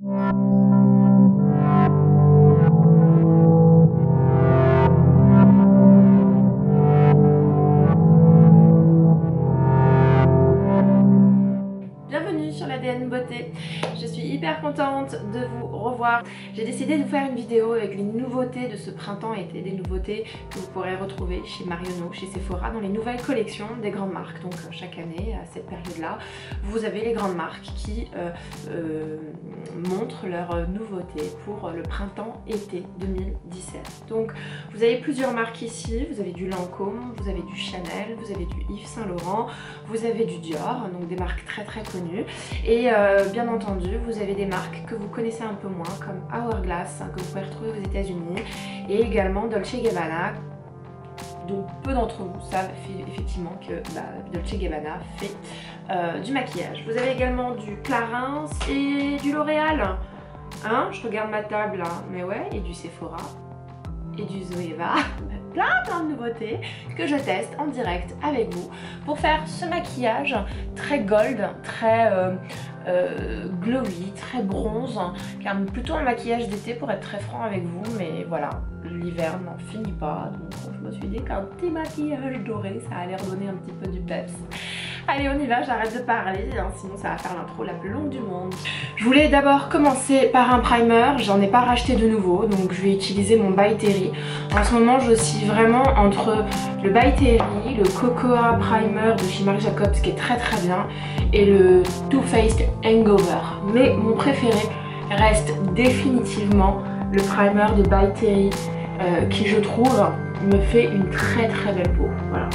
Bienvenue sur l'ADN Beauté. Je suis hyper contente de vous revoir. J'ai décidé de vous faire une vidéo avec les nouveautés de ce printemps-été, des nouveautés que vous pourrez retrouver chez Marionneau, chez Sephora, dans les nouvelles collections des grandes marques. Donc chaque année, à cette période-là, vous avez les grandes marques qui montrent leurs nouveautés pour le printemps-été 2017. Donc vous avez plusieurs marques ici, vous avez du Lancôme, vous avez du Chanel, vous avez du Yves Saint Laurent, vous avez du Dior, donc des marques très connues. Et bien entendu, vous avez des marques que vous connaissez un peu moins, comme Hourglass, que vous pouvez retrouver aux États-Unis, et également Dolce & Gabbana, dont peu d'entre vous savent effectivement que Dolce & Gabbana fait du maquillage. Vous avez également du Clarins et du L'Oréal. Hein, je regarde ma table, hein, mais ouais, et du Sephora et du Zoeva. Plein de nouveautés que je teste en direct avec vous pour faire ce maquillage très gold, très glowy, très bronze, car plutôt un maquillage d'été pour être très franc avec vous, mais voilà, l'hiver n'en finit pas, donc je me suis dit qu'un petit maquillage doré ça allait redonner un petit peu du peps. Allez, on y va, j'arrête de parler, hein, sinon ça va faire l'intro la plus longue du monde. Je voulais d'abord commencer par un primer, j'en ai pas racheté de nouveau, donc je vais utiliser mon By Terry. En ce moment, j'oscille vraiment entre le By Terry, le Cocoa Primer de chez Marc Jacobs qui est très bien, et le Too Faced Hangover. Mais mon préféré reste définitivement le primer de By Terry qui, je trouve, me fait une très belle peau. Voilà.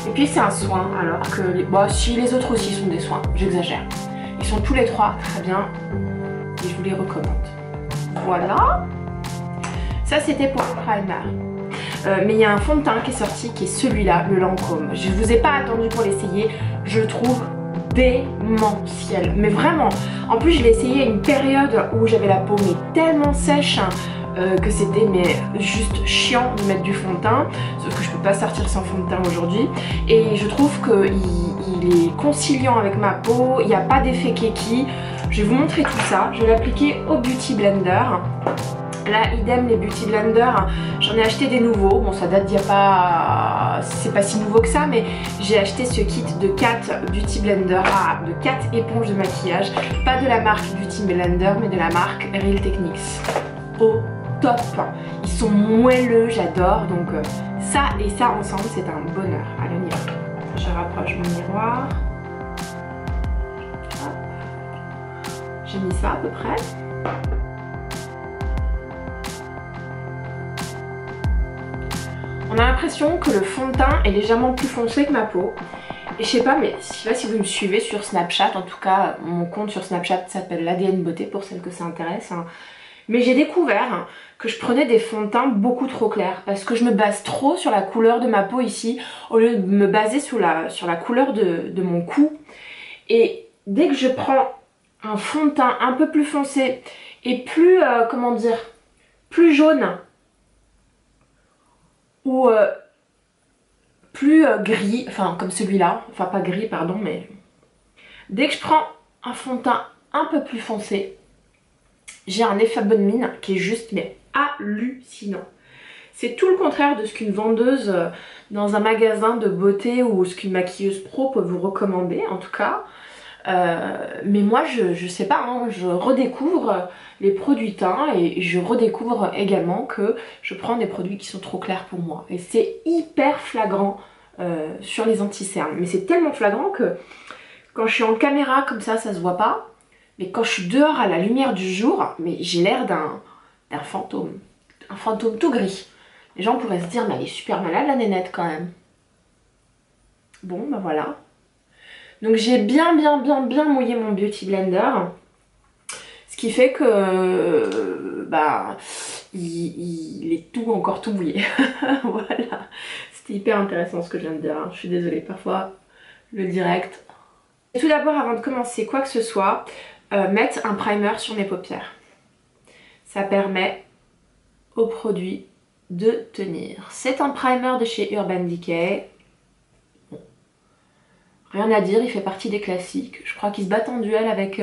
Et puis c'est un soin, alors que si les autres aussi sont des soins, j'exagère. Ils sont tous les trois très bien et je vous les recommande. Voilà. Ça c'était pour le primer. Mais il y a un fond de teint qui est sorti qui est celui-là, le Lancôme. Je vous ai pas attendu pour l'essayer, je le trouve démentiel. Mais vraiment, en plus je l'ai essayé à une période où j'avais la peau mais tellement sèche que c'était juste chiant de mettre du fond de teint, sauf que je peux pas sortir sans fond de teint aujourd'hui, et je trouve qu'il est conciliant avec ma peau, il n'y a pas d'effet keki. Je vais vous montrer tout ça. Je vais l'appliquer au Beauty Blender. Là, idem, les Beauty Blender, j'en ai acheté des nouveaux. Bon, ça date d'il n'y a pas... c'est pas si nouveau que ça, mais j'ai acheté ce kit de 4 Beauty Blender, de 4 éponges de maquillage. Pas de la marque Beauty Blender, mais de la marque Real Techniques. Au top. Ils sont moelleux, j'adore. Donc ça et ça ensemble, c'est un bonheur. Allez, on y va. Je rapproche mon miroir. J'ai mis ça à peu près. On a l'impression que le fond de teint est légèrement plus foncé que ma peau. Et je sais pas, mais je sais pas si vous me suivez sur Snapchat. En tout cas, mon compte sur Snapchat s'appelle l'ADN Beauté pour celles que ça intéresse. Mais j'ai découvert que je prenais des fonds de teint beaucoup trop clairs parce que je me base trop sur la couleur de ma peau ici au lieu de me baser sur la couleur de mon cou. Et dès que je prends un fond de teint un peu plus foncé et plus, comment dire, plus jaune ou plus gris, enfin comme celui-là, enfin pas gris pardon, mais dès que je prends un fond de teint un peu plus foncé, j'ai un effet bonne mine qui est juste mais hallucinant. C'est tout le contraire de ce qu'une vendeuse dans un magasin de beauté ou ce qu'une maquilleuse pro peut vous recommander en tout cas. Mais moi je sais pas, hein, je redécouvre les produits teints et je redécouvre également que je prends des produits qui sont trop clairs pour moi. Et c'est hyper flagrant sur les anti-cernes. Mais c'est tellement flagrant que quand je suis en caméra comme ça se voit pas. Mais quand je suis dehors à la lumière du jour, mais j'ai l'air d'un fantôme. Un fantôme tout gris. Les gens pourraient se dire, mais elle est super malade la nénette quand même. Bon, bah voilà. Donc j'ai bien mouillé mon Beauty Blender. Ce qui fait que, il est encore tout mouillé. Voilà. C'était hyper intéressant ce que je viens de dire. Hein. Je suis désolée, parfois le direct. Tout d'abord, avant de commencer quoi que ce soit, mettre un primer sur mes paupières. Ça permet au produit de tenir. C'est un primer de chez Urban Decay. Bon. Rien à dire, il fait partie des classiques. Je crois qu'il se bat en duel avec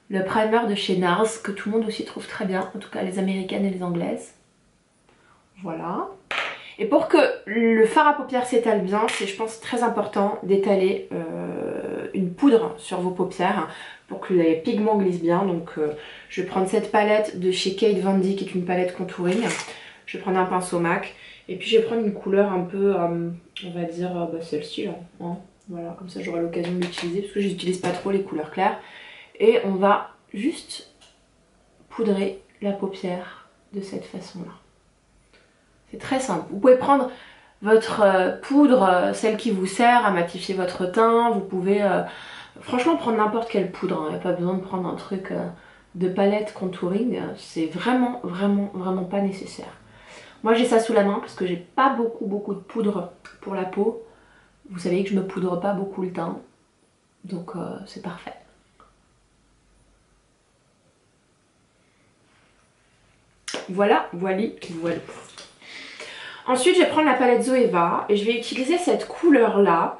le primer de chez NARS, que tout le monde aussi trouve très bien, en tout cas les américaines et les anglaises. Voilà. Et pour que le fard à paupières s'étale bien, c'est, je pense, très important d'étaler une poudre sur vos paupières pour que les pigments glissent bien. Donc je vais prendre cette palette de chez Kate Von D qui est une palette contouring. Je vais prendre un pinceau MAC et puis je vais prendre une couleur un peu, on va dire, celle-ci là. Hein. Voilà, comme ça j'aurai l'occasion de l'utiliser parce que je n'utilise pas trop les couleurs claires. Et on va juste poudrer la paupière de cette façon-là. C'est très simple. Vous pouvez prendre votre poudre, celle qui vous sert à matifier votre teint. Vous pouvez franchement prendre n'importe quelle poudre. Il n'y a pas besoin de prendre un truc de palette contouring. C'est vraiment pas nécessaire. Moi j'ai ça sous la main parce que j'ai pas beaucoup de poudre pour la peau. Vous savez que je me poudre pas beaucoup le teint. Donc c'est parfait. Voilà, voilà. Ensuite, je vais prendre la palette Zoeva et je vais utiliser cette couleur-là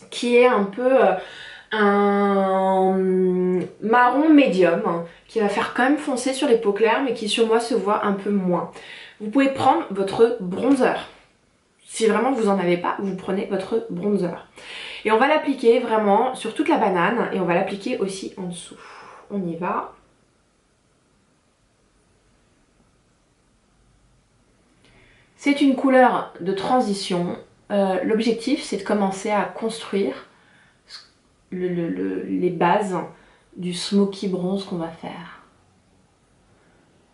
qui est un peu un marron médium qui va faire quand même foncer sur les peaux claires mais qui sur moi se voit un peu moins. Vous pouvez prendre votre bronzer. Si vraiment vous en avez pas, vous prenez votre bronzer. Et on va l'appliquer vraiment sur toute la banane et on va l'appliquer aussi en dessous. On y va. C'est une couleur de transition. L'objectif, c'est de commencer à construire les bases du smoky bronze qu'on va faire.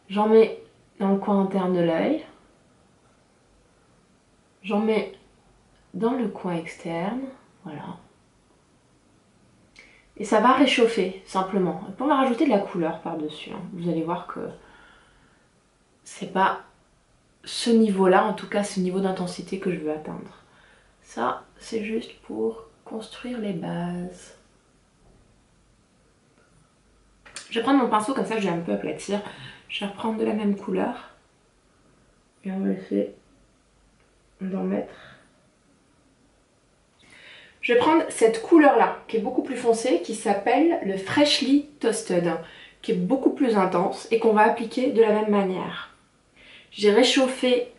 J'en mets dans le coin interne de l'œil. J'en mets dans le coin externe. Voilà. Et ça va réchauffer, simplement. Et puis on va rajouter de la couleur par-dessus. Hein. Vous allez voir que c'est pas ce niveau-là, en tout cas ce niveau d'intensité que je veux atteindre. Ça, c'est juste pour construire les bases. Je vais prendre mon pinceau, comme ça je vais un peu aplatir. Je vais reprendre de la même couleur. Et on va essayer d'en mettre. Je vais prendre cette couleur-là, qui est beaucoup plus foncée, qui s'appelle le Freshly Toasted, qui est beaucoup plus intense et qu'on va appliquer de la même manière. J'ai réchauffé,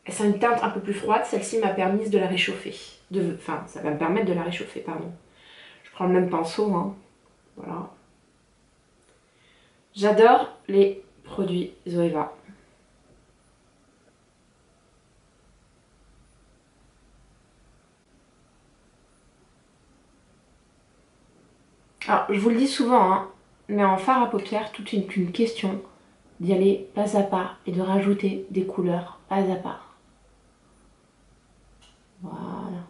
c'est une teinte un peu plus froide, celle-ci m'a permis de la réchauffer. Enfin, ça va me permettre de la réchauffer, pardon. Je prends le même pinceau, hein. Voilà. J'adore les produits Zoeva. Alors, je vous le dis souvent, hein, mais en fard à paupières, tout est une question d'y aller pas à pas et de rajouter des couleurs pas à pas. Voilà.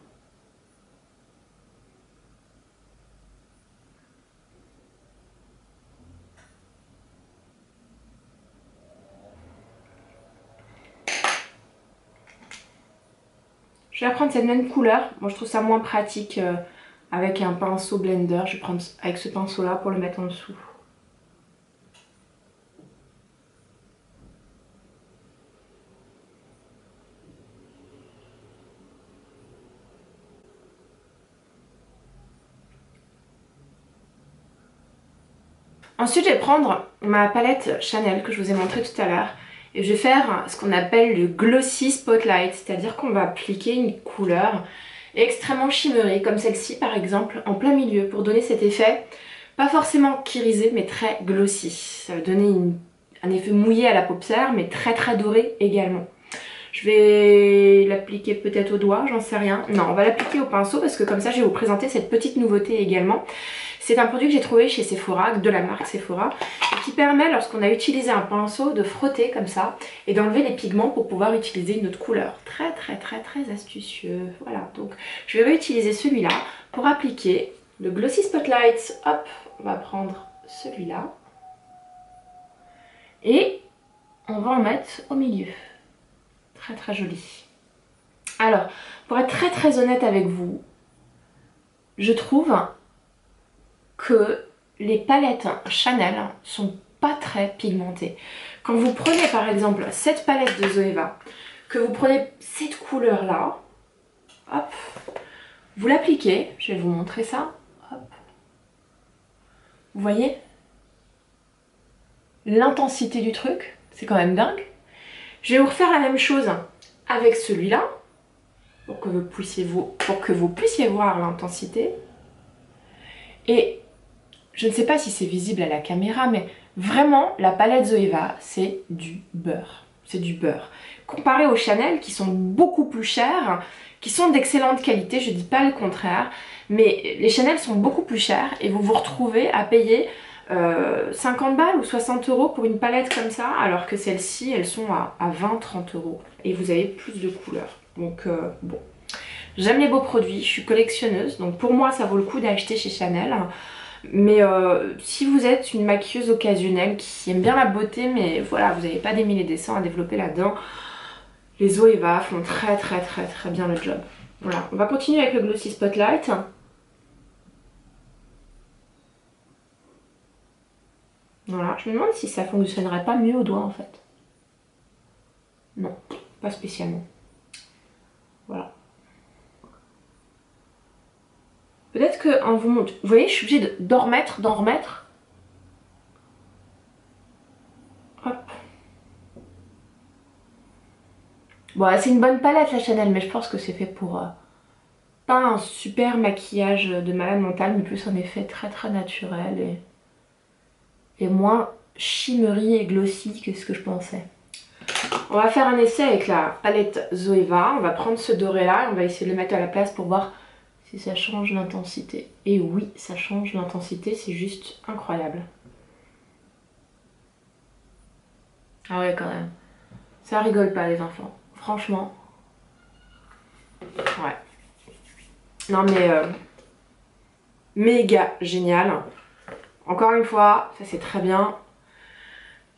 Je vais prendre cette même couleur. Moi, je trouve ça moins pratique avec un pinceau blender. Je vais prendre avec ce pinceau-là pour le mettre en dessous. Ensuite, je vais prendre ma palette Chanel que je vous ai montré tout à l'heure. Et je vais faire ce qu'on appelle le Glossy Spotlight. C'est-à-dire qu'on va appliquer une couleur extrêmement shimmerée, comme celle-ci par exemple, en plein milieu, pour donner cet effet, pas forcément irisé, mais très glossy. Ça va donner un effet mouillé à la paupière, mais très doré également. Je vais l'appliquer peut-être au doigt, j'en sais rien. Non, on va l'appliquer au pinceau parce que comme ça, je vais vous présenter cette petite nouveauté également. C'est un produit que j'ai trouvé chez Sephora, de la marque Sephora, et qui permet, lorsqu'on a utilisé un pinceau, de frotter comme ça et d'enlever les pigments pour pouvoir utiliser une autre couleur. Très astucieux. Voilà, donc je vais réutiliser celui-là pour appliquer le Glossy Spotlight. Hop, on va prendre celui-là et on va en mettre au milieu. Très joli. Alors, pour être très honnête avec vous, je trouve que les palettes Chanel sont pas très pigmentées. Quand vous prenez par exemple cette palette de Zoeva, que vous prenez cette couleur là, hop, vous l'appliquez, je vais vous montrer ça, hop. Vous voyez, l'intensité du truc, c'est quand même dingue. Je vais vous refaire la même chose avec celui-là, pour que vous puissiez voir l'intensité. Et je ne sais pas si c'est visible à la caméra, mais vraiment, la palette Zoeva, c'est du beurre. C'est du beurre. Comparé aux Chanel, qui sont beaucoup plus chers, qui sont d'excellente qualité, je dis pas le contraire, mais les Chanel sont beaucoup plus chers et vous vous retrouvez à payer 50 balles ou 60 euros pour une palette comme ça, alors que celles-ci, elles sont à 20-30 euros. Et vous avez plus de couleurs. Donc bon, j'aime les beaux produits, je suis collectionneuse, donc pour moi ça vaut le coup d'acheter chez Chanel. Mais si vous êtes une maquilleuse occasionnelle qui aime bien la beauté, mais voilà, vous n'avez pas des mille et des cents à développer là-dedans, les Zoeva font très bien le job. Voilà, on va continuer avec le Glossy Spotlight. Voilà, je me demande si ça fonctionnerait pas mieux au doigt en fait. Non, pas spécialement. Voilà. Peut-être qu'en vous montre... Vous voyez, je suis obligée d'en remettre. Hop. Bon, c'est une bonne palette la Chanel, mais je pense que c'est fait pour... pas un super maquillage de malade mental, mais plus un effet très naturel et moins shimmery et glossy que ce que je pensais. On va faire un essai avec la palette Zoeva. On va prendre ce doré là et on va essayer de le mettre à la place pour voir si ça change l'intensité. Et oui, ça change l'intensité, c'est juste incroyable. Ah ouais, quand même. Ça rigole pas les enfants. Franchement. Ouais. Non mais... méga génial. Encore une fois, ça c'est très bien.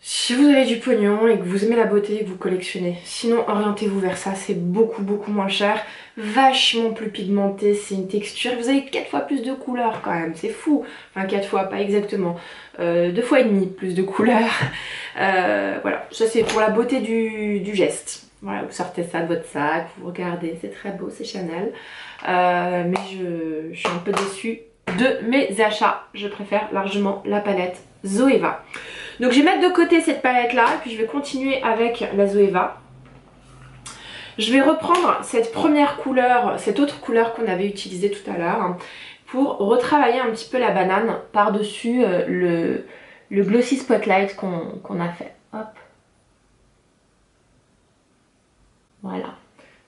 Si vous avez du pognon et que vous aimez la beauté et que vous collectionnez, sinon orientez-vous vers ça, c'est beaucoup moins cher, vachement plus pigmenté, c'est une texture, vous avez 4 fois plus de couleurs quand même, c'est fou, enfin 4 fois, pas exactement, 2 fois et demi plus de couleurs, voilà, ça c'est pour la beauté du geste, voilà, vous sortez ça de votre sac, vous regardez, c'est très beau, c'est Chanel, mais je suis un peu déçue de mes achats, je préfère largement la palette Zoeva. Donc je vais mettre de côté cette palette là et puis je vais continuer avec la Zoeva. Je vais reprendre cette première couleur, cette autre couleur qu'on avait utilisée tout à l'heure pour retravailler un petit peu la banane par-dessus le Glossy Spotlight qu'on a fait. Hop. Voilà.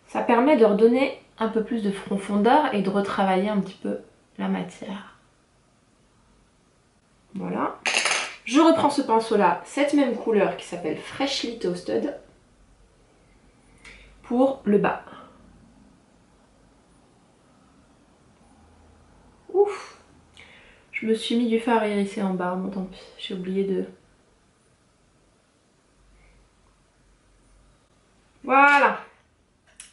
Ça permet de redonner un peu plus de profondeur et de retravailler un petit peu la matière. Voilà. Je reprends ce pinceau là, cette même couleur qui s'appelle Freshly Toasted pour le bas. Ouf, je me suis mis du fard irisé en bas, bon tant pis, j'ai oublié de... Voilà,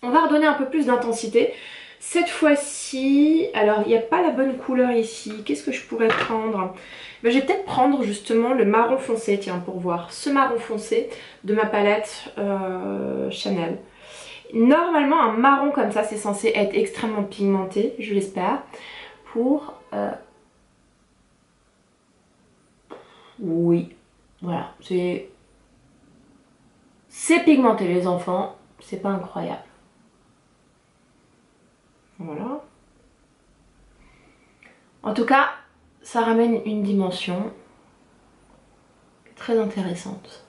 on va redonner un peu plus d'intensité. Cette fois-ci, alors il n'y a pas la bonne couleur ici, qu'est-ce que je pourrais prendre? Ben, je vais peut-être prendre justement le marron foncé, tiens, pour voir ce marron foncé de ma palette Chanel. Normalement, un marron comme ça, c'est censé être extrêmement pigmenté, je l'espère, pour... Oui, voilà, c'est pigmenté les enfants, c'est pas incroyable. Voilà. En tout cas, ça ramène une dimension très intéressante.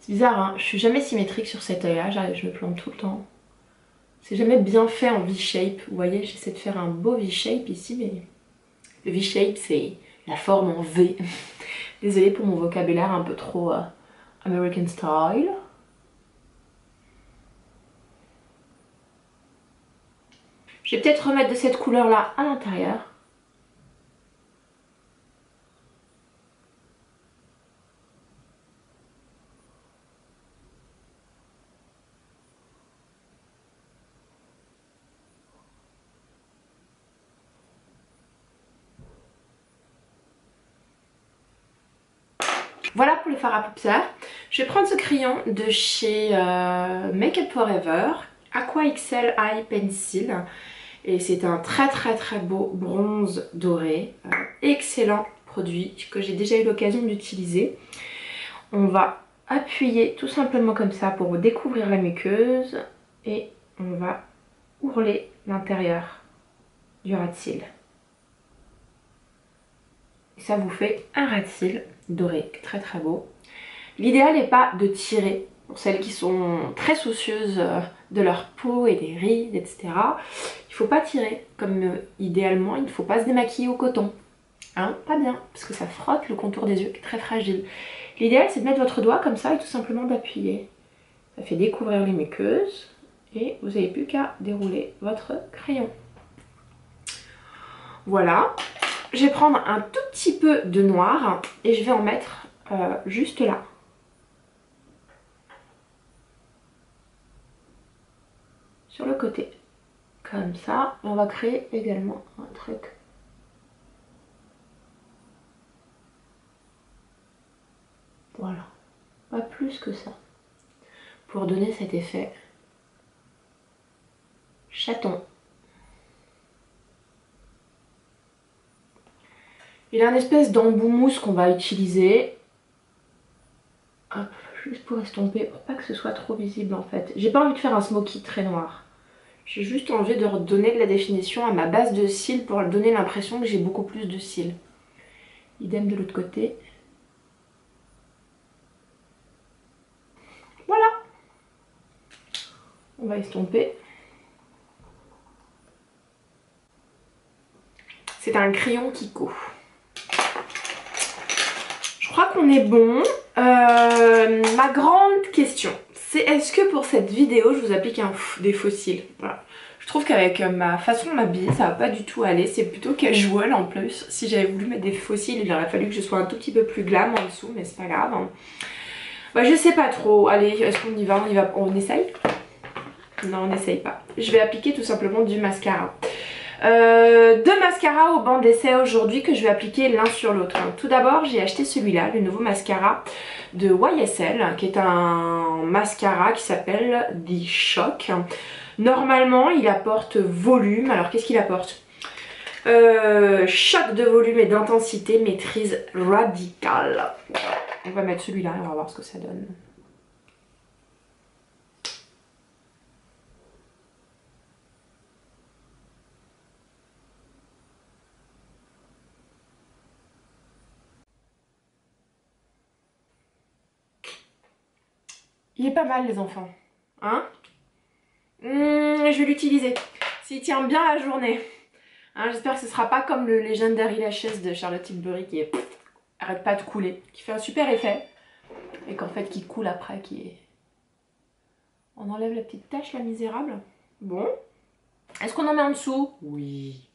C'est bizarre, hein, je suis jamais symétrique sur cet œil là, je me plante tout le temps. C'est jamais bien fait en V-shape, vous voyez, j'essaie de faire un beau V-shape ici, mais le V-shape c'est la forme en V. Désolée pour mon vocabulaire un peu trop American style. Je vais peut-être remettre de cette couleur là à l'intérieur. Voilà pour le fard à paupières. Je vais prendre ce crayon de chez Make Up For Ever, Aqua XL Eye Pencil. Et c'est un très beau bronze doré, excellent produit que j'ai déjà eu l'occasion d'utiliser. On va appuyer tout simplement comme ça pour découvrir la muqueuse et on va ourler l'intérieur du ras de cils. Ça vous fait un ras de cils doré, très très beau. L'idéal n'est pas de tirer, pour celles qui sont très soucieuses de leur peau et des rides, etc. Il ne faut pas tirer, comme idéalement il ne faut pas se démaquiller au coton. Hein, pas bien, parce que ça frotte le contour des yeux qui est très fragile. L'idéal c'est de mettre votre doigt comme ça et tout simplement d'appuyer. Ça fait découvrir les muqueuses et vous n'avez plus qu'à dérouler votre crayon. Voilà. Je vais prendre un tout petit peu de noir et je vais en mettre juste là. Sur le côté. Comme ça. On va créer également un truc. Voilà. Pas plus que ça. Pour donner cet effet chaton. Il a une espèce d'embout mousse qu'on va utiliser. Hop, juste pour estomper, pour pas que ce soit trop visible en fait. J'ai pas envie de faire un smoky très noir. J'ai juste envie de redonner de la définition à ma base de cils pour donner l'impression que j'ai beaucoup plus de cils. Idem de l'autre côté. Voilà. On va estomper. C'est un crayon Kiko. Je crois qu'on est bon. Ma grande question, c'est est-ce que pour cette vidéo, je vous applique des fossiles? Voilà. Je trouve qu'avec ma façon de m'habiller, ça va pas du tout aller. C'est plutôt casual en plus. Si j'avais voulu mettre des fossiles, il aurait fallu que je sois un tout petit peu plus glam en dessous, mais c'est pas grave. Bah, je sais pas trop. Allez, est-ce qu'on y va? On essaye? Non, on n'essaye pas. Je vais appliquer tout simplement du mascara. Deux mascaras au banc d'essai aujourd'hui que je vais appliquer l'un sur l'autre. Tout d'abord j'ai acheté celui-là, le nouveau mascara de YSL, qui est un mascara qui s'appelle The Shock. Normalement il apporte volume. Alors qu'est-ce qu'il apporte? Choc de volume et d'intensité, maîtrise radicale. On va mettre celui-là et on va voir ce que ça donne. Il est pas mal les enfants, hein? Je vais l'utiliser, s'il tient bien la journée. Hein, j'espère que ce sera pas comme le Legendary Lashes de Charlotte Tilbury qui arrête pas de couler, qui fait un super effet et qu'en fait qui coule après, On enlève la petite tache, la misérable. Bon. Est-ce qu'on en met en dessous? Oui.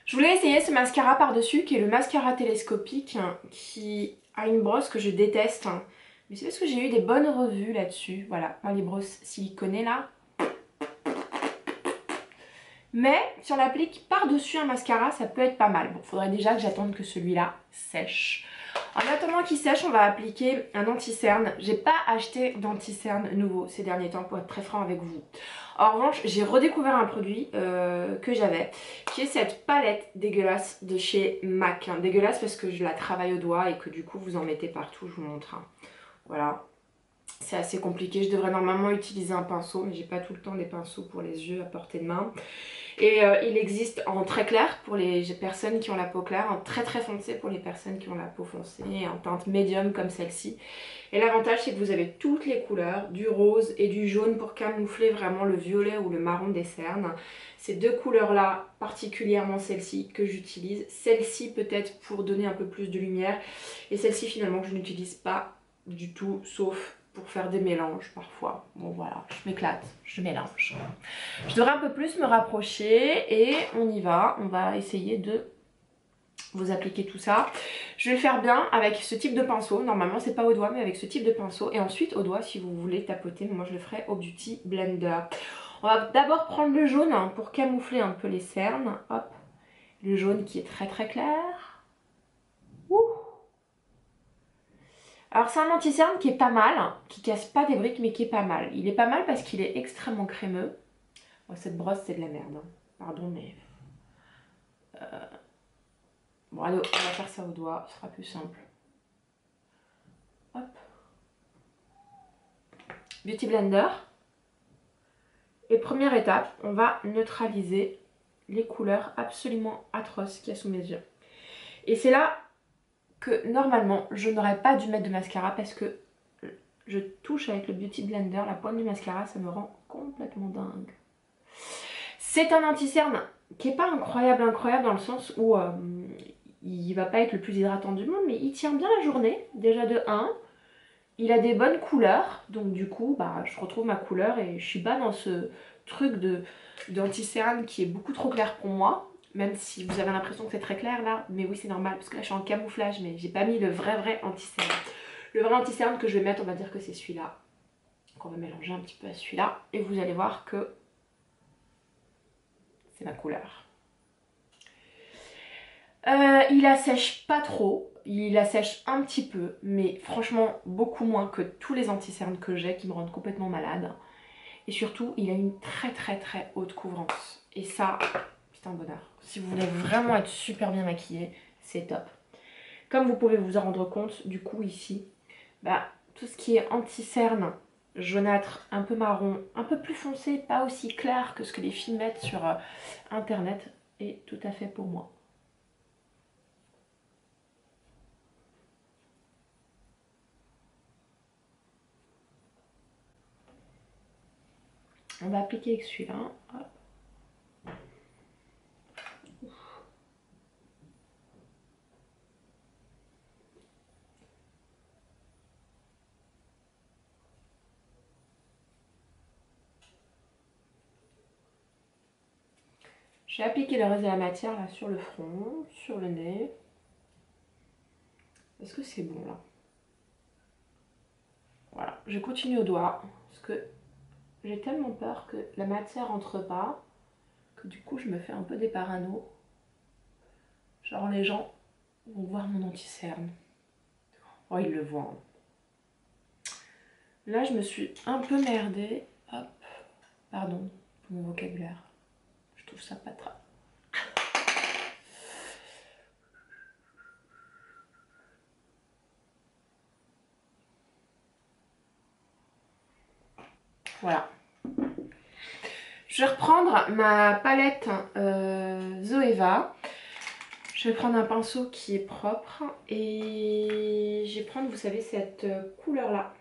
Je voulais essayer ce mascara par-dessus qui est le mascara télescopique qui a une brosse que je déteste. Mais c'est parce que j'ai eu des bonnes revues là-dessus. Voilà, les brosses siliconées là. Mais si on l'applique par-dessus un mascara, ça peut être pas mal. Bon, faudrait déjà que j'attende que celui-là sèche. En attendant qu'il sèche, on va appliquer un anti-cerne. J'ai pas acheté d'anti-cerne nouveau ces derniers temps pour être très franc avec vous. En revanche, j'ai redécouvert un produit que j'avais, qui est cette palette dégueulasse de chez MAC. Dégueulasse parce que je la travaille au doigt et que du coup vous en mettez partout, je vous montre. Voilà. C'est assez compliqué, je devrais normalement utiliser un pinceau, mais j'ai pas tout le temps des pinceaux pour les yeux à portée de main. Et il existe en très clair pour les personnes qui ont la peau claire, en très très foncé pour les personnes qui ont la peau foncée, en teinte médium comme celle-ci. Et l'avantage c'est que vous avez toutes les couleurs, du rose et du jaune pour camoufler vraiment le violet ou le marron des cernes. Ces deux couleurs là, particulièrement celle-ci que j'utilise, celle-ci peut-être pour donner un peu plus de lumière, et celle-ci finalement que je n'utilise pas du tout, sauf pour faire des mélanges parfois. Bon voilà, je m'éclate, je mélange. Je devrais un peu plus me rapprocher et on y va. On va essayer de vous appliquer tout ça. Je vais le faire bien avec ce type de pinceau. Normalement c'est pas au doigt mais avec ce type de pinceau. Et ensuite au doigt si vous voulez tapoter. Moi je le ferai au Beauty Blender. On va d'abord prendre le jaune pour camoufler un peu les cernes. Hop, le jaune qui est très très clair. Ouh. Alors c'est un anti-cerne qui est pas mal, qui casse pas des briques mais qui est pas mal. Il est pas mal parce qu'il est extrêmement crémeux. Bon, cette brosse c'est de la merde, hein. Pardon mais... Bon allez, on va faire ça au doigt, ce sera plus simple. Hop. Beauty Blender. Et première étape, on va neutraliser les couleurs absolument atroces qu'il y a sous mes yeux. Et c'est là que normalement je n'aurais pas dû mettre de mascara parce que je touche avec le Beauty Blender la pointe du mascara, ça me rend complètement dingue. C'est un anti-cerne qui est pas incroyable dans le sens où il va pas être le plus hydratant du monde, mais il tient bien la journée, déjà de 1. Il a des bonnes couleurs, donc du coup bah, je retrouve ma couleur et je suis pas dans ce truc d'anti-cerne qui est beaucoup trop clair pour moi. Même si vous avez l'impression que c'est très clair là, mais oui c'est normal parce que là je suis en camouflage, mais j'ai pas mis le vrai anti-cerne. Le vrai anti-cerne que je vais mettre, on va dire que c'est celui-là. Donc on va mélanger un petit peu à celui-là et vous allez voir que c'est ma couleur. Il assèche pas trop, il assèche un petit peu, mais franchement beaucoup moins que tous les anti-cernes que j'ai qui me rendent complètement malade. Et surtout, il a une très haute couvrance. Et ça, c'est un bonheur. Si vous voulez vraiment être super bien maquillé, c'est top. Comme vous pouvez vous en rendre compte, du coup ici, bah, tout ce qui est anti-cerne, jaunâtre, un peu marron, un peu plus foncé, pas aussi clair que ce que les filles mettent sur internet, est tout à fait pour moi. On va appliquer avec celui-là. J'ai appliqué le reste de la matière là sur le front, sur le nez. Est-ce que c'est bon là? Voilà, je continue au doigt parce que j'ai tellement peur que la matière rentre pas que du coup je me fais un peu des parano. Genre les gens vont voir mon anti-cerne. Oh, ils le voient. Là je me suis un peu merdée. Hop, pardon pour mon vocabulaire. Je trouve ça pas très... Voilà. Je vais reprendre ma palette Zoeva. Je vais prendre un pinceau qui est propre et je vais prendre, vous savez, cette couleur là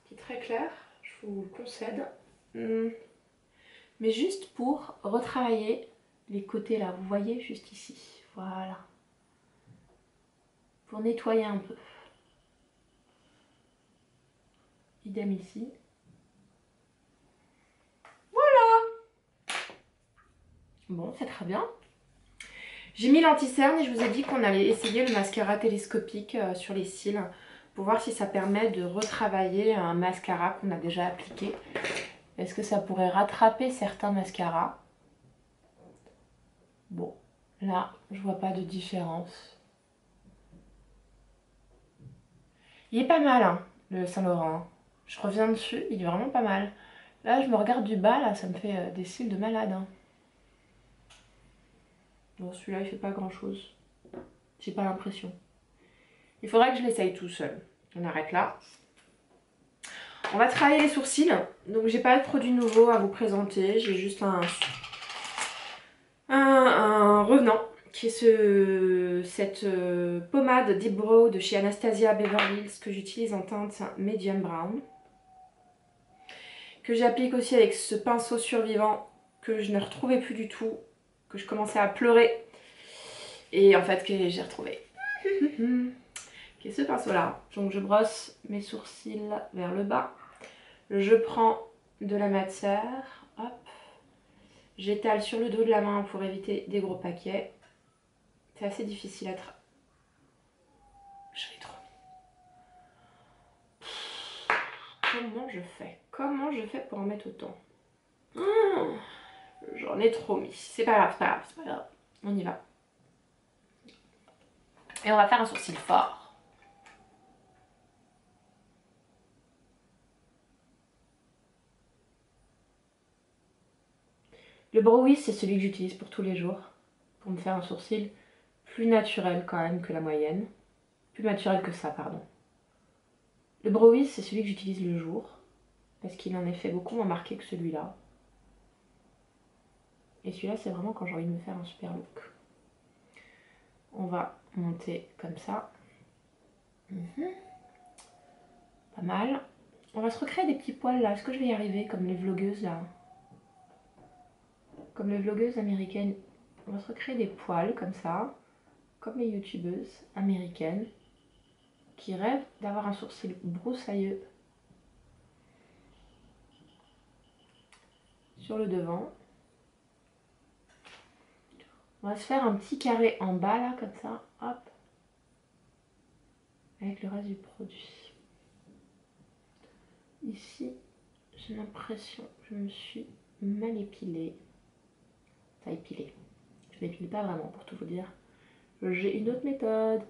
qui est très claire, je vous le concède. Mais juste pour retravailler les côtés là, vous voyez, juste ici, voilà. Pour nettoyer un peu. Idem ici. Voilà. Bon, c'est très bien. J'ai mis l'anti-cerne et je vous ai dit qu'on allait essayer le mascara télescopique sur les cils pour voir si ça permet de retravailler un mascara qu'on a déjà appliqué. Est-ce que ça pourrait rattraper certains mascaras? Bon, là, je vois pas de différence. Il est pas mal, hein, le Saint-Laurent. Je reviens dessus, il est vraiment pas mal. Là, je me regarde du bas, là, ça me fait des cils de malade. Hein. Bon, celui-là, il fait pas grand-chose. J'ai pas l'impression. Il faudrait que je l'essaye tout seul. On arrête là. On va travailler les sourcils. Donc, j'ai pas de produit nouveau à vous présenter. J'ai juste un revenant qui est cette pommade Deep Brow de chez Anastasia Beverly Hills que j'utilise en teinte Medium Brown. Que j'applique aussi avec ce pinceau survivant que je ne retrouvais plus du tout. Que je commençais à pleurer. Et en fait, que j'ai retrouvé. Qui est ce pinceau là. Donc je brosse mes sourcils vers le bas. Je prends de la matière. Hop. J'étale sur le dos de la main pour éviter des gros paquets. C'est assez difficile à travailler. Je l'ai trop mis. Comment je fais? Comment je fais pour en mettre autant? J'en ai trop mis. C'est pas grave, c'est pas grave, c'est pas grave. On y va. Et on va faire un sourcil fort. Le Brow Wiz, c'est celui que j'utilise pour tous les jours, pour me faire un sourcil plus naturel quand même que la moyenne. Plus naturel que ça, pardon. Le Brow Wiz, c'est celui que j'utilise le jour, parce qu'il en effet beaucoup moins marqué que celui-là. Et celui-là, c'est vraiment quand j'ai envie de me faire un super look. On va monter comme ça. Pas mal. On va se recréer des petits poils là. Est-ce que je vais y arriver comme les vlogueuses là? Comme les vlogueuses américaines. On va se recréer des poils comme ça. Comme les youtubeuses américaines. Qui rêvent d'avoir un sourcil broussailleux. Sur le devant. On va se faire un petit carré en bas là comme ça. Hop. Avec le reste du produit. Ici, j'ai l'impression que je me suis mal épilée. Enfin épilée. Je n'épile pas vraiment pour tout vous dire. J'ai une autre méthode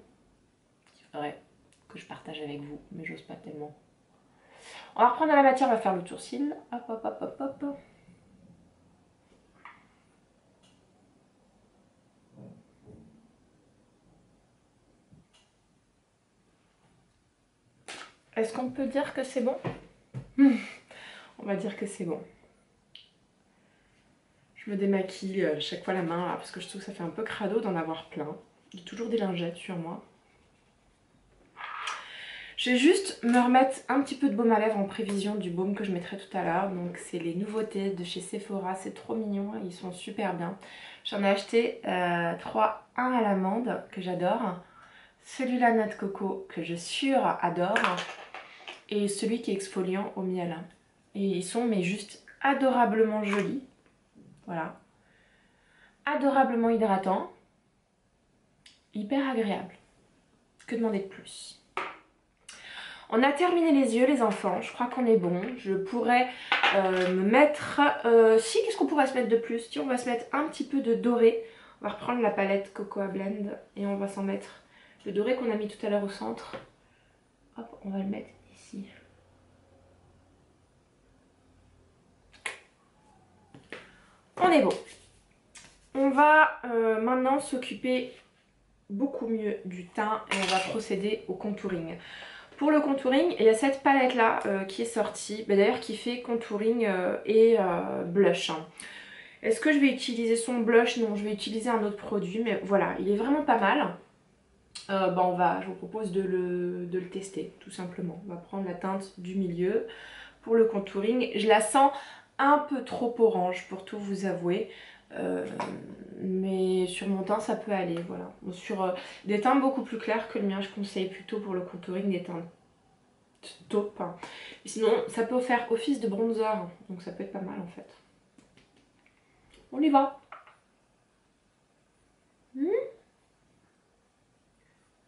qu'il faudrait que je partage avec vous, mais j'ose pas tellement. On va reprendre la matière, on va faire le sourcil. Hop, hop, hop, hop, hop. Est-ce qu'on peut dire que c'est bon? On va dire que c'est bon. Je me démaquille chaque fois la main là, parce que je trouve que ça fait un peu crado d'en avoir plein. J'ai toujours des lingettes sur moi. Je vais juste me remettre un petit peu de baume à lèvres en prévision du baume que je mettrai tout à l'heure. Donc c'est les nouveautés de chez Sephora, c'est trop mignon, ils sont super bien. J'en ai acheté 3, un à l'amande que j'adore, celui-là noix de coco que je adore et celui qui est exfoliant au miel. Et ils sont mais juste adorablement jolis, voilà, adorablement hydratants, hyper agréables. Que demander de plus? On a terminé les yeux les enfants, je crois qu'on est bon. Je pourrais me mettre... si, qu'est-ce qu'on pourrait se mettre de plus? Tiens, on va se mettre un petit peu de doré. On va reprendre la palette Cocoa Blend et on va s'en mettre le doré qu'on a mis tout à l'heure au centre. Hop, on va le mettre ici. On est bon. On va maintenant s'occuper beaucoup mieux du teint et on va procéder au contouring. Pour le contouring, il y a cette palette là qui est sortie, d'ailleurs qui fait contouring et blush. Est-ce que je vais utiliser son blush? Non, je vais utiliser un autre produit, mais voilà, il est vraiment pas mal. Je vous propose de le tester, tout simplement. On va prendre la teinte du milieu pour le contouring. Je la sens un peu trop orange, pour tout vous avouer. Mais sur mon teint, ça peut aller, voilà. Sur des teints beaucoup plus clairs que le mien, je conseille plutôt pour le contouring des teintes taupe. Sinon, ça peut faire office de bronzer, donc ça peut être pas mal en fait. On y va.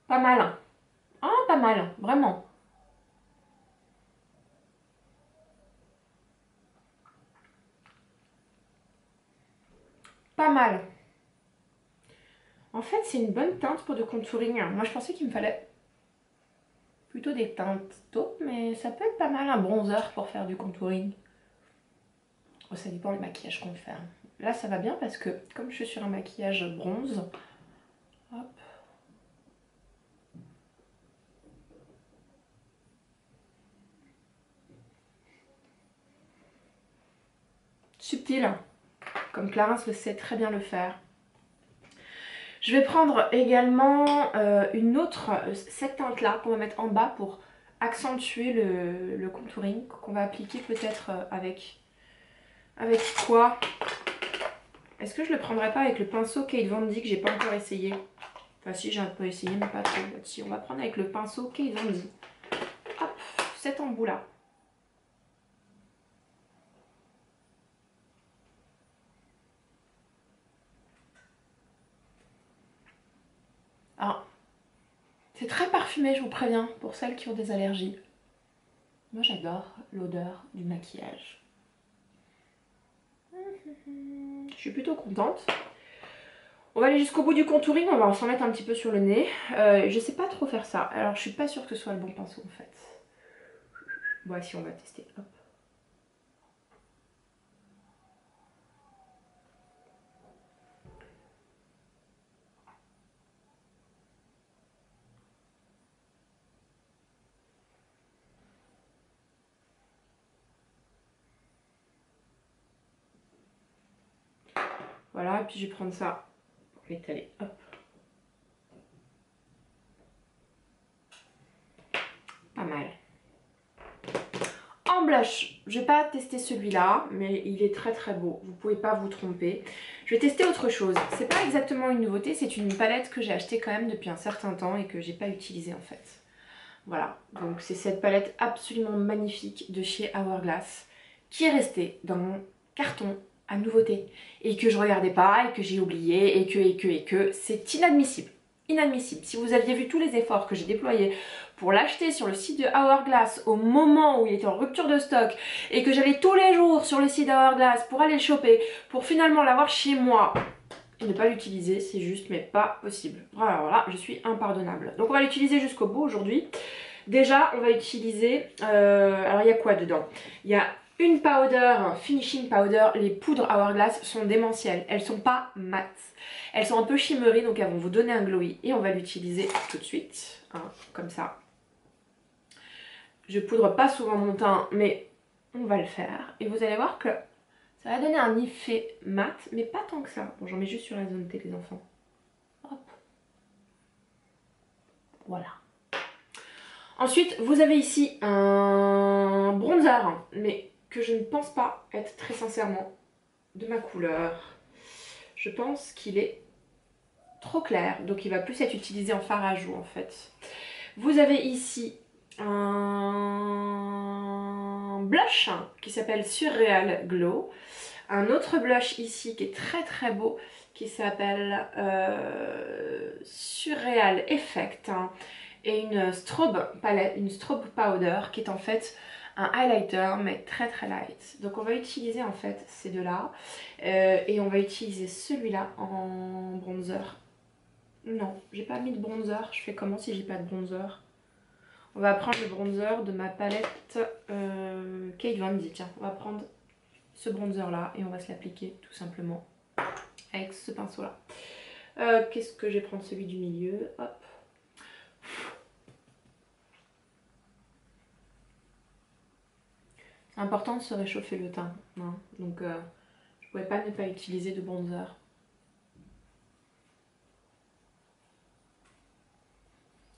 Pas mal. Ah, pas mal, vraiment. Pas mal. En fait, c'est une bonne teinte pour du contouring. Moi, je pensais qu'il me fallait plutôt des teintes taupes, mais ça peut être pas mal un bronzer pour faire du contouring. Oh, ça dépend du maquillage qu'on fait. Là, ça va bien parce que comme je suis sur un maquillage bronze, hop. Subtil, comme Clarins le sait très bien le faire. Je vais prendre également une autre, cette teinte là qu'on va mettre en bas pour accentuer le contouring, qu'on va appliquer peut-être avec quoi? Est-ce que je le prendrais pas avec le pinceau Kate Von D que j'ai pas encore essayé? Enfin si, j'ai un peu essayé mais pas trop. Si, on va prendre avec le pinceau Kate Von D. Hop, cet embout là. Alors, c'est très parfumé, je vous préviens, pour celles qui ont des allergies. Moi j'adore l'odeur du maquillage. Je suis plutôt contente. On va aller jusqu'au bout du contouring, on va s'en mettre un petit peu sur le nez. Je sais pas trop faire ça, alors je suis pas sûre que ce soit le bon pinceau en fait. Bon, si on va tester, hop. Voilà, et puis je vais prendre ça pour l'étaler. Hop. Pas mal. En blush, je vais pas tester celui-là, mais il est très très beau. Vous pouvez pas vous tromper. Je vais tester autre chose. C'est pas exactement une nouveauté, c'est une palette que j'ai achetée quand même depuis un certain temps et que j'ai pas utilisée en fait. Voilà, donc c'est cette palette absolument magnifique de chez Hourglass qui est restée dans mon carton à nouveauté et que je regardais pas et que j'ai oublié et que c'est inadmissible. Inadmissible. Si vous aviez vu tous les efforts que j'ai déployés pour l'acheter sur le site de Hourglass au moment où il était en rupture de stock et que j'allais tous les jours sur le site Hourglass pour aller le choper, pour finalement l'avoir chez moi et ne pas l'utiliser, c'est juste mais pas possible. Voilà, je suis impardonnable. Donc on va l'utiliser jusqu'au bout aujourd'hui. Déjà, on va utiliser, alors il y a quoi dedans? Il y a une powder, finishing powder. Les poudres Hourglass sont démentielles, elles sont pas mates. Elles sont un peu shimmery, donc elles vont vous donner un glowy. Et on va l'utiliser tout de suite, hein, comme ça. Je poudre pas souvent mon teint, mais on va le faire. Et vous allez voir que ça va donner un effet mat, mais pas tant que ça. Bon, j'en mets juste sur la zone T, les enfants. Hop. Voilà. Ensuite, vous avez ici un bronzer, mais que je ne pense pas être très sincèrement de ma couleur. Je pense qu'il est trop clair, donc il va plus être utilisé en fard à joues en fait. Vous avez ici un blush qui s'appelle Surreal Glow. Un autre blush ici qui est très très beau qui s'appelle Surreal Effect. Et une strobe palette, une strobe powder qui est en fait un highlighter mais très très light. Donc on va utiliser en fait ces deux-là et on va utiliser celui-là en bronzer. Non, j'ai pas mis de bronzer, je fais comment si j'ai pas de bronzer? On va prendre le bronzer de ma palette Kate Von D. Tiens, on va prendre ce bronzer là et on va se l'appliquer tout simplement avec ce pinceau là. Qu'est-ce que je vais prendre? Celui du milieu, hop. C'est important de se réchauffer le teint, hein. Donc je pouvais pas ne pas utiliser de bronzer.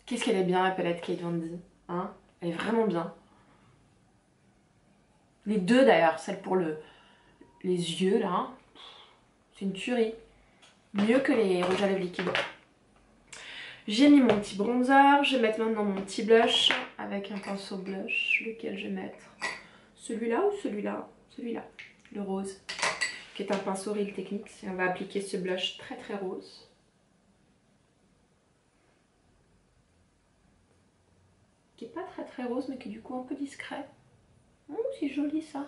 Qu'est-ce qu'elle est bien la palette Kate Von D, hein? Elle est vraiment bien. Les deux d'ailleurs, celle pour les yeux là, c'est une tuerie. Mieux que les rouges à lèvres liquides. J'ai mis mon petit bronzer, je vais mettre maintenant mon petit blush avec un pinceau blush, lequel je vais mettre. Celui-là ou celui-là? Celui-là, le rose, qui est un pinceau Real Techniques. Et on va appliquer ce blush très très rose. Qui est pas très très rose, mais qui est du coup un peu discret. C'est joli ça.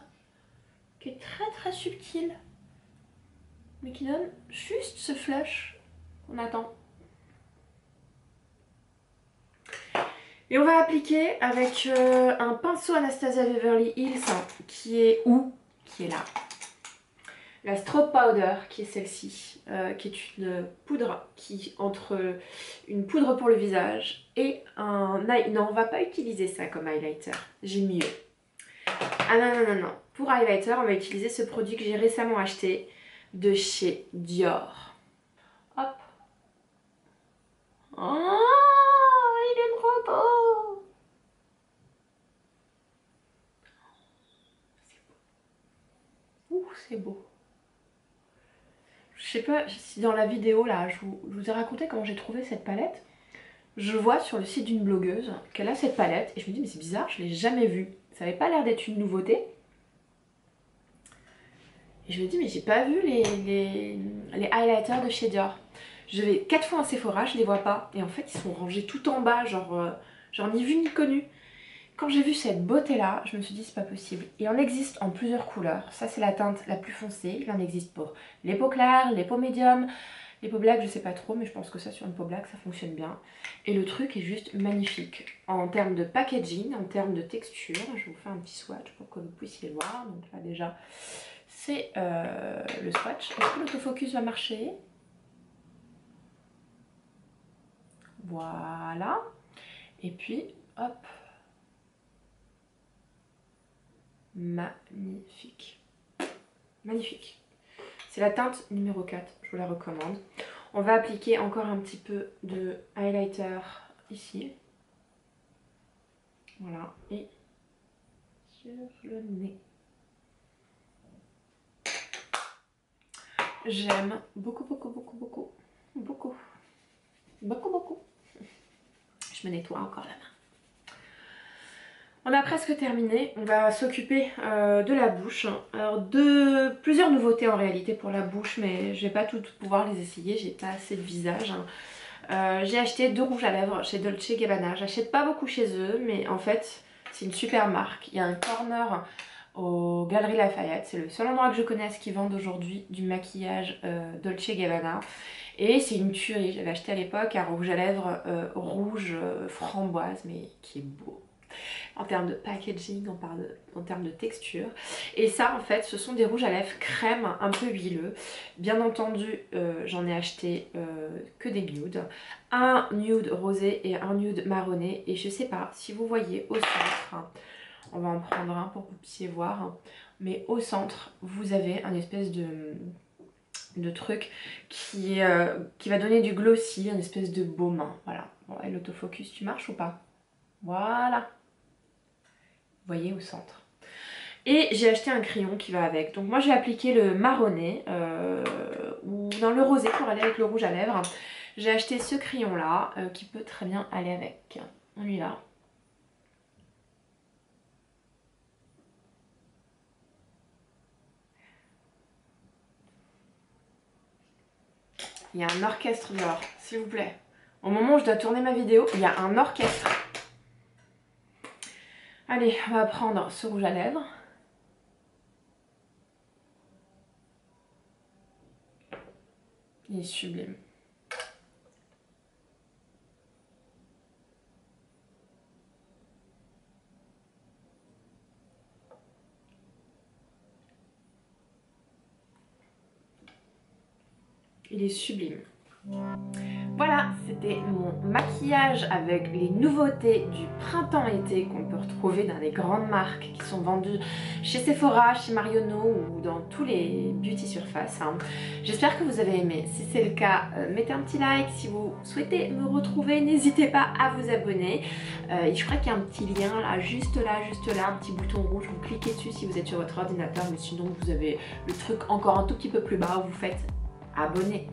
Qui est très très subtil, mais qui donne juste ce flush qu'on attend. Et on va appliquer avec un pinceau Anastasia Beverly Hills qui est où? Qui est là. La Strobe Powder qui est celle-ci, qui est une poudre qui entre une poudre pour le visage et un... Non, on va pas utiliser ça comme highlighter, j'ai mieux. Ah non, non, non, non. Pour highlighter, on va utiliser ce produit que j'ai récemment acheté de chez Dior. Hop. Oh, il est trop beau. Ouh, c'est beau. Je sais pas si dans la vidéo là, je vous ai raconté comment j'ai trouvé cette palette. Je vois sur le site d'une blogueuse qu'elle a cette palette et je me dis mais c'est bizarre, je l'ai jamais vue. Ça avait pas l'air d'être une nouveauté. Et je me dis mais j'ai pas vu les highlighters de chez Dior. Je vais 4 fois en Sephora, je les vois pas. Et en fait ils sont rangés tout en bas, genre ni vu ni connu. Quand j'ai vu cette beauté là, je me suis dit c'est pas possible. Il en existe en plusieurs couleurs. Ça c'est la teinte la plus foncée. Il en existe pour les peaux claires, les peaux médiums, les peaux black je sais pas trop, mais je pense que ça sur une peau black ça fonctionne bien. Et le truc est juste magnifique. En termes de packaging, en termes de texture, je vous fais un petit swatch pour que vous puissiez le voir. Donc là déjà c'est le swatch. Est-ce que l'autofocus va marcher? Voilà. Et puis hop. Magnifique. Magnifique. C'est la teinte numéro 4, je vous la recommande. On va appliquer encore un petit peu de highlighter ici. Voilà, et sur le nez. J'aime beaucoup, beaucoup, beaucoup, beaucoup, beaucoup, beaucoup, beaucoup. Je me nettoie encore la main. On a presque terminé, on va s'occuper de la bouche. Alors plusieurs nouveautés en réalité pour la bouche, mais je vais pas toutes pouvoir les essayer, j'ai pas assez de visage. J'ai acheté 2 rouges à lèvres chez Dolce & Gabbana. J'achète pas beaucoup chez eux, mais en fait c'est une super marque. Il y a un corner aux Galeries Lafayette, c'est le seul endroit que je connaisse qui vend aujourd'hui du maquillage Dolce & Gabbana. Et c'est une tuerie, j'avais acheté à l'époque un rouge à lèvres rouge framboise, mais qui est beau. En termes de packaging, en termes de texture. Et ça en fait ce sont des rouges à lèvres crème un peu huileux. Bien entendu j'en ai acheté que des nudes. Un nude rosé et un nude marronné. Et je sais pas si vous voyez au centre, hein, on va en prendre un pour que vous puissiez voir. Hein, mais au centre vous avez un espèce de truc qui va donner du glossy, un espèce de baume. Hein, voilà. Bon, et l'autofocus, tu marches ou pas? Voilà. Vous voyez au centre. Et j'ai acheté un crayon qui va avec. Donc moi j'ai appliqué le marronné ou dans le rosé pour aller avec le rouge à lèvres. J'ai acheté ce crayon là qui peut très bien aller avec. On y va. Il y a un orchestre dehors, s'il vous plaît. Au moment où je dois tourner ma vidéo, il y a un orchestre. Allez, on va prendre ce rouge à lèvres. Il est sublime. Il est sublime. Voilà, c'était mon maquillage avec les nouveautés du printemps-été qu'on peut retrouver dans les grandes marques qui sont vendues chez Sephora, chez Marionneau ou dans tous les beauty surface. Hein. J'espère que vous avez aimé. Si c'est le cas, mettez un petit like. Si vous souhaitez me retrouver, n'hésitez pas à vous abonner. Et je crois qu'il y a un petit lien là, juste là, un petit bouton rouge. Vous cliquez dessus si vous êtes sur votre ordinateur, mais sinon vous avez le truc encore un tout petit peu plus bas où vous faites abonner.